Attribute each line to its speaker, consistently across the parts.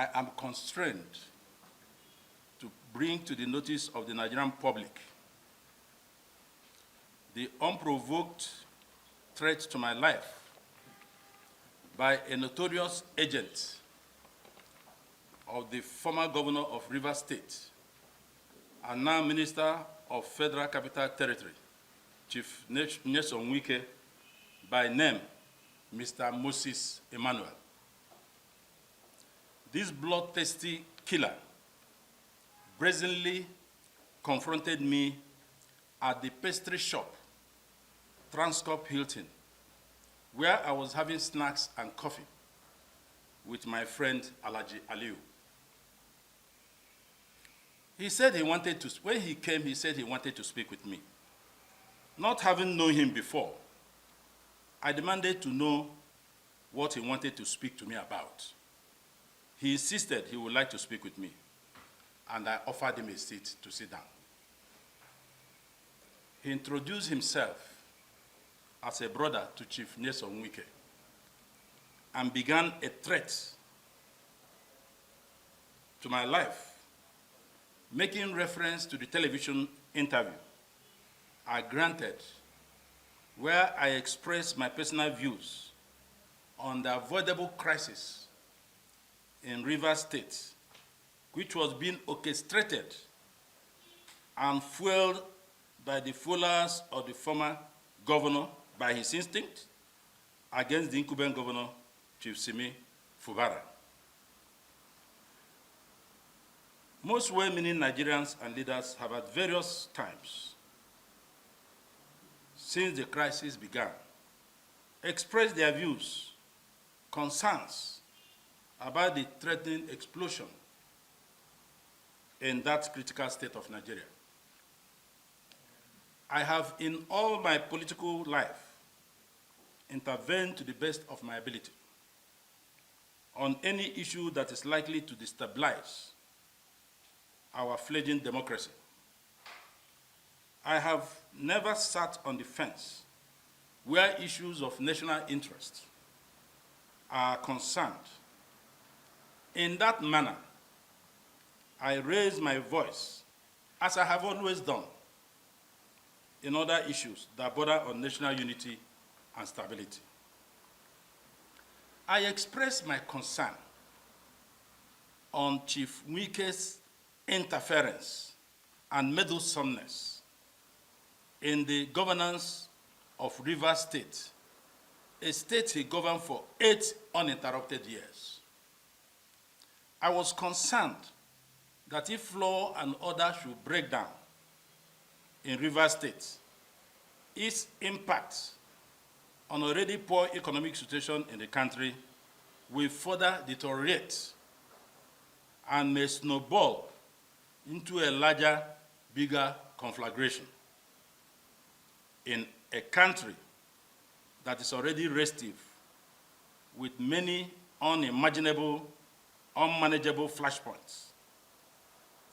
Speaker 1: I am constrained to bring to the notice of the Nigerian public the unprovoked threat to my life by a notorious agent of the former governor of Rivers State and now Minister of Federal Capital Territory, Chief Wike, by name Mr. Moses Emmanuel. This bloodthirsty killer brazenly confronted me at the pastry shop, Transcorp Hilton, where I was having snacks and coffee with my friend Alhaji Aliu. He said he wanted to, when he came, he said he wanted to speak with me. Not having known him before, I demanded to know what he wanted to speak to me about. He insisted he would like to speak with me, and I offered him a seat to sit down. He introduced himself as a brother to Chief Wike and began a threat to my life, making reference to the television interview I granted, where I expressed my personal views on the avoidable crisis in Rivers State, which was being orchestrated and fueled by the followers of the former governor by his instinct against the incumbent governor, Chief Simi Fubara. Most well-meaning Nigerians and leaders have at various times since the crisis began expressed their views, concerns about the threatening explosion in that critical state of Nigeria. I have, in all my political life, intervened to the best of my ability on any issue that is likely to destabilize our fledgling democracy. I have never sat on the fence where issues of national interest are concerned. In that manner, I raise my voice, as I have always done, in other issues that border on national unity and stability. I express my concern on Chief Wike's interference and meddlesomeness in the governance of Rivers State, a state he governed for 8 uninterrupted years. I was concerned that if law and order should break down in Rivers State, its impact on already poor economic situation in the country will further deteriorate and may snowball into a larger, bigger conflagration in a country that is already restive with many unimaginable, unmanageable flashpoints.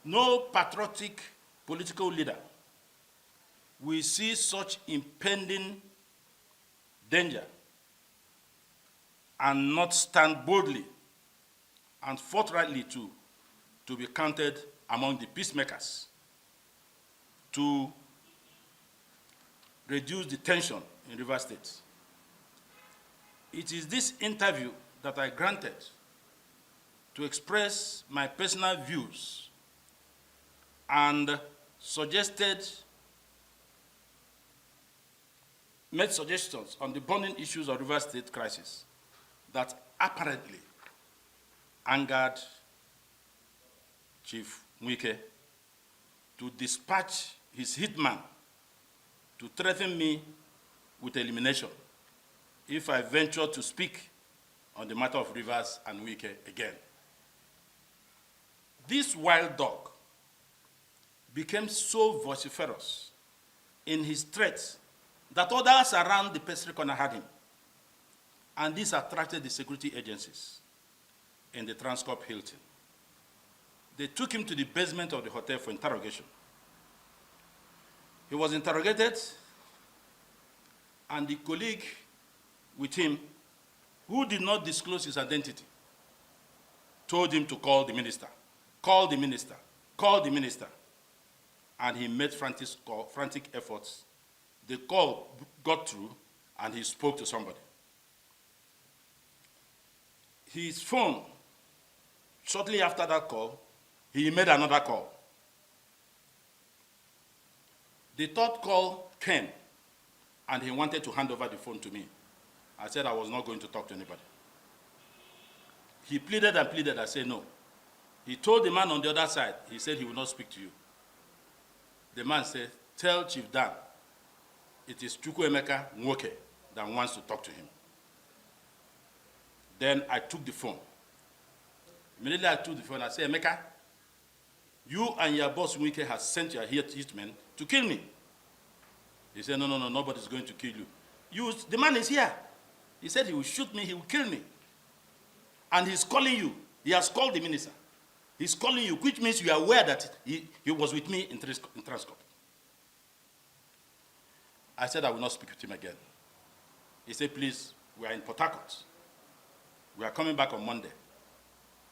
Speaker 1: No patriotic political leader will see such impending danger and not stand boldly and forthrightly to be counted among the peacemakers to reduce the tension in Rivers State. It is this interview that I granted to express my personal views and made suggestions on the burning issues of Rivers State crisis that apparently angered Chief Wike to dispatch his hitman to threaten me with elimination if I venture to speak on the matter of Rivers and Wike again. This wild dog became so vociferous in his threats that others around the pastry corner had him. And this attracted the security agencies in the Transcorp Hilton. They took him to the basement of the hotel for interrogation. He was interrogated, and the colleague with him, who did not disclose his identity, told him to call the minister, call the minister, call the minister. And he made frantic efforts. The call got through, and he spoke to somebody. His phone, shortly after that call, he made another call. The third call came, and he wanted to hand over the phone to me. I said I was not going to talk to anybody. He pleaded and pleaded. I said no. He told the man on the other side, he said he will not speak to you. The man said, tell Chief Dan, it is Chukwuemeka Nwoke that wants to talk to him. Then I took the phone. Immediately I took the phone. I said, Emeka, you and your boss Wike has sent your hitmen to kill me. He said, no, nobody's going to kill you. The man is here. He said he will shoot me, he will kill me. And he's calling you. He has called the minister. He's calling you, which means you are aware that he was with me in Transcorp. I said I will not speak with him again. He said, please, we are in Port Harcourt. We are coming back on Monday,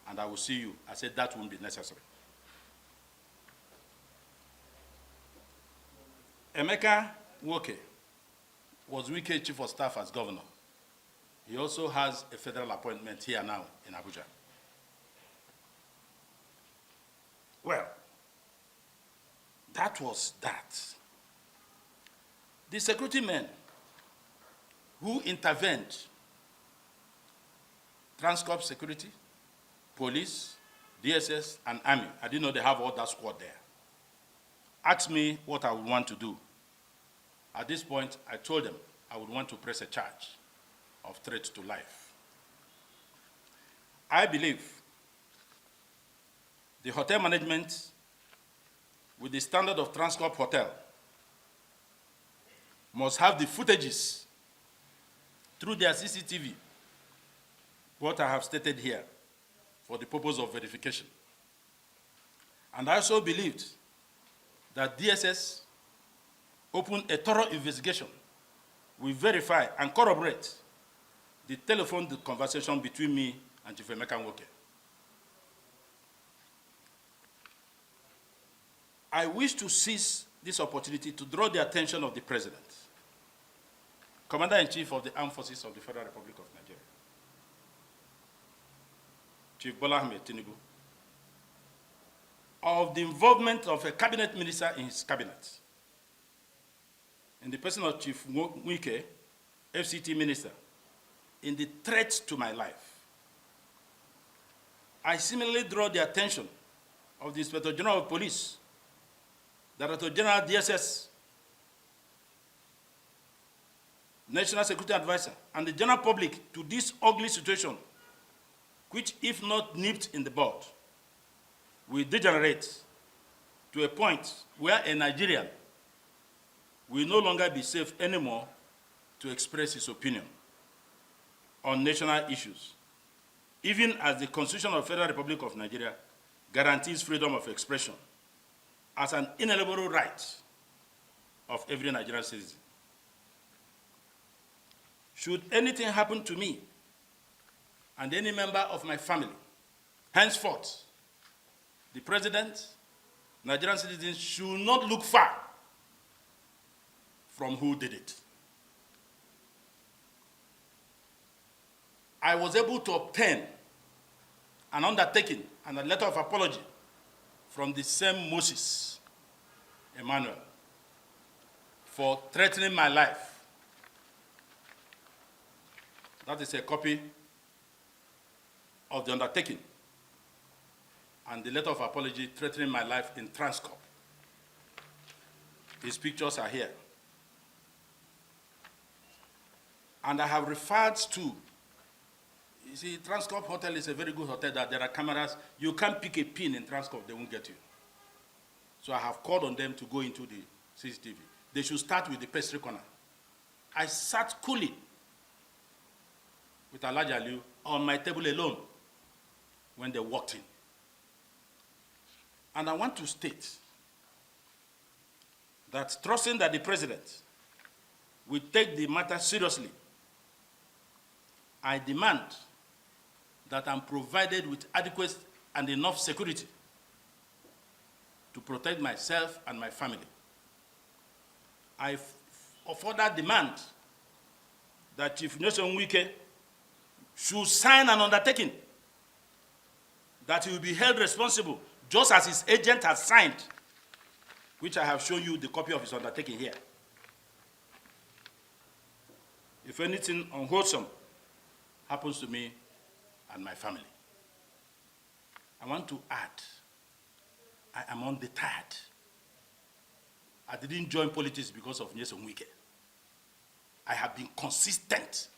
Speaker 1: and I will see you. I said that won't be necessary. Emeka Nwoke was Wike Chief of Staff as governor. He also has a federal appointment here now in Abuja. Well, that was that. The security men who intervened, Transcorp Security, Police, DSS, and Army, I didn't know they have all that squad there, asked me what I would want to do. At this point, I told them I would want to press a charge of threat to life. I believe the hotel management, with the standard of Transcorp Hotel, must have the footages through their CCTV, what I have stated here, for the purpose of verification. And I also believed that DSS opened a thorough investigation, will verify and corroborate the telephone conversation between me and Chief Emeka Nwoke. I wish to seize this opportunity to draw the attention of the President, Commander-in-Chief of the Armed Forces of the Federal Republic of Nigeria, Chief Bola Ahmed Tinubu, of the involvement of a cabinet minister in his cabinet, in the person of Chief Wike, FCT minister, in the threat to my life. I similarly draw the attention of the Inspector General of Police, Director General DSS, National Security Advisor, and the general public to this ugly situation, which, if not nipped in the bud, will degenerate to a point where a Nigerian will no longer be safe anymore to express his opinion on national issues, even as the Constitution of the Federal Republic of Nigeria guarantees freedom of expression as an inalienable right of every Nigerian citizen. Should anything happen to me and any member of my family, henceforth, the President, Nigerian citizens should not look far from who did it. I was able to obtain an undertaking and a letter of apology from the same Moses, Emmanuel, for threatening my life. That is a copy of the undertaking and the letter of apology threatening my life in Transcorp. His pictures are here. And I have referred to, you see, Transcorp Hotel is a very good hotel that there are cameras. You can't pick a pin in Transcorp, they won't get you. So I have called on them to go into the CCTV. They should start with the pastry corner. I sat coolly with Alhaji Aliu on my table alone when they walked in. And I want to state that, trusting that the President will take the matter seriously, I demand that I'm provided with adequate and enough security to protect myself and my family. I further demand that Chief Wike should sign an undertaking that he will be held responsible, just as his agent has signed, which I have shown you the copy of his undertaking here. If anything unwholesome happens to me and my family, I want to add, I am undeterred. I didn't join politics because of Nyesom Wike. I have been consistent.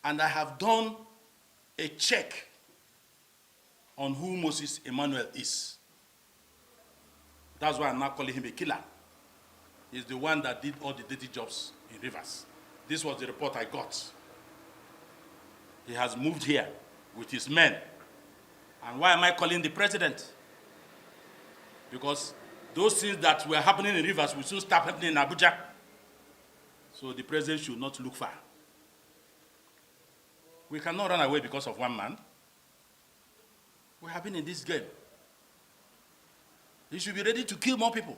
Speaker 1: And I have done a check on who Moses Emmanuel is. That's why I'm not calling him a killer. He's the one that did all the dirty jobs in Rivers. This was the report I got. He has moved here with his men. And why am I calling the president? Because those things that were happening in Rivers will soon start happening in Abuja. So the president should not look far. We cannot run away because of one man. We have been in this game. He should be ready to kill more people.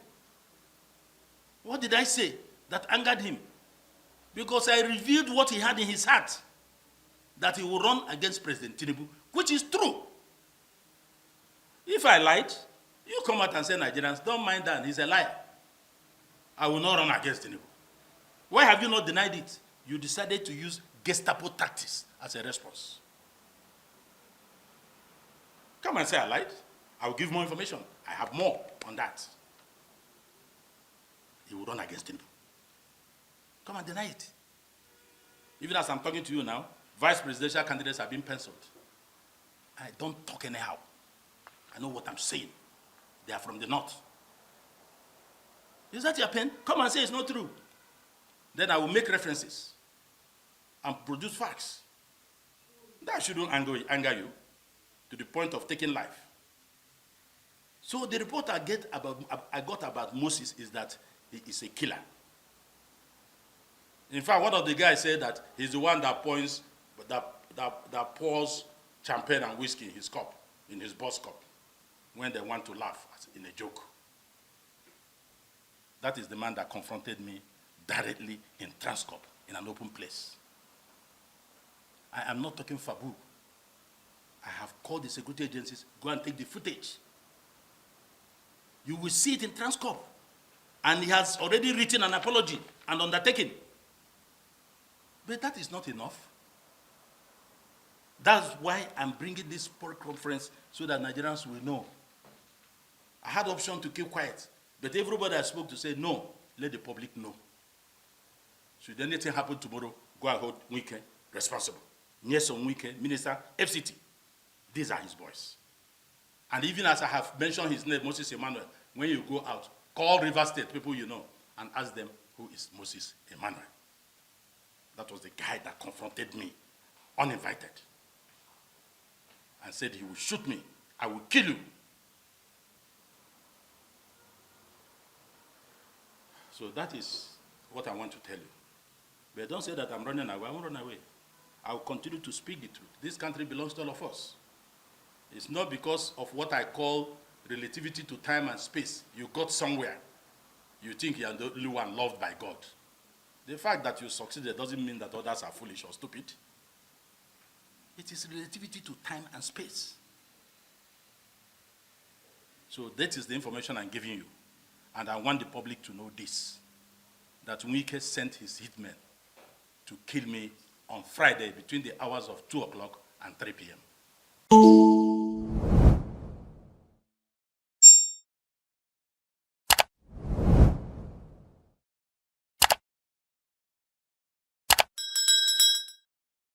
Speaker 1: What did I say that angered him? Because I revealed what he had in his heart, that he will run against President Tinubu, which is true. If I lied, you come out and say, Nigerians, don't mind that, he's a liar. I will not run against Tinubu. Why have you not denied it? You decided to use Gestapo tactics as a response. Come and say I lied. I will give more information. I have more on that. He will run against Tinubu. Come and deny it. Even as I'm talking to you now, vice presidential candidates have been penciled. I don't talk anyhow. I know what I'm saying. They are from the north. Is that your pen? Come and say it's not true. Then I will make references and produce facts. That shouldn't anger you to the point of taking life. So the report I got about Moses is that he is a killer. In fact, one of the guys said that he's the one that that pours champagne and whiskey in his cup, in his boss cup, when they want to laugh in a joke. That is the man that confronted me directly in Transcorp, in an open place. I am not talking fabu. I have called the security agencies, go and take the footage. You will see it in Transcorp. And he has already written an apology and undertaken. But that is not enough. That's why I'm bringing this conference so that Nigerians will know. I had the option to keep quiet, but everybody I spoke to said, no, let the public know. Should anything happen tomorrow, go and hold Wike responsible. Nyesom Wike, Minister, FCT. These are his boys. And even as I have mentioned his name, Moses Emmanuel, when you go out, call River State people you know and ask them who is Moses Emmanuel. That was the guy that confronted me, uninvited, and said he will shoot me, I will kill you. So that is what I want to tell you. But don't say that I'm running away. I won't run away. I will continue to speak the truth. This country belongs to all of us. It's not because of what I call relativity to time and space. You got somewhere. You think you are the only one loved by God. The fact that you succeeded doesn't mean that others are foolish or stupid. It is relativity to time and space. So that is the information I'm giving you. And I want the public to know this, that Wike sent his hitmen to kill me on Friday between the hours of 2 o'clock and 3 p.m.